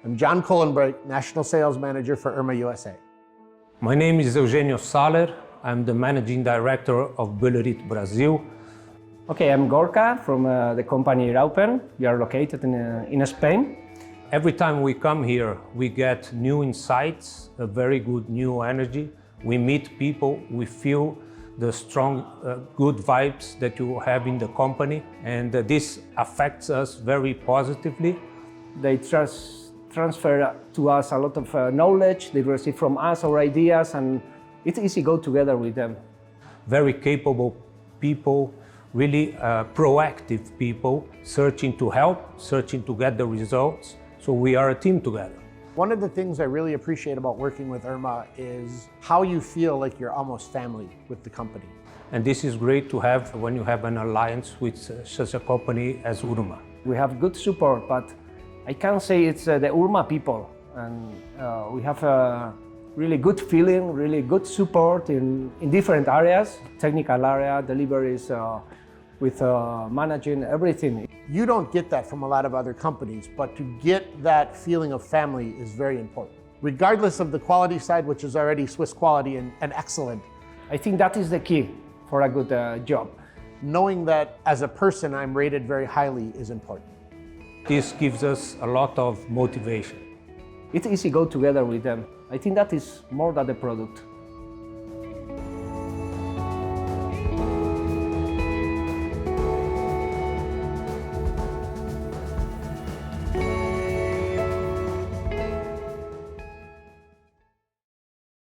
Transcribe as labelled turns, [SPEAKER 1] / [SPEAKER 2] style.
[SPEAKER 1] I'm John Kohlenbrink, National Sales Manager for URMA USA.
[SPEAKER 2] My name is Eugenio Saler. I'm the Managing Director of Belorit Brazil.
[SPEAKER 3] Okay, I'm Gorka from the company Raupen. We are located in Spain.
[SPEAKER 2] Every time we come here, we get new insights, a very good new energy. We meet people, we feel the strong, good vibes that you have in the company, and this affects us very positively.
[SPEAKER 3] They transfer to us a lot of knowledge. They receive from us our ideas, and it's easy to go together with them.
[SPEAKER 2] Very capable people, really proactive people, searching to help, searching to get the results. So we are a team together.
[SPEAKER 1] One of the things I really appreciate about working with URMA is how you feel like you're almost family with the company.
[SPEAKER 2] And this is great to have when you have an alliance with such a company as URMA.
[SPEAKER 3] We have good support, but I can't say it's the URMA people. And we have a really good feeling, really good support in different areas, technical area, deliveries, with managing everything.
[SPEAKER 1] You don't get that from a lot of other companies, but to get that feeling of family is very important. Regardless of the quality side, which is already Swiss quality and excellent.
[SPEAKER 3] I think that is the key for a good job.
[SPEAKER 1] Knowing that as a person I'm rated very highly is important.
[SPEAKER 2] This gives us a lot of motivation.
[SPEAKER 3] It's easy to go together with them. I think that is more than the product.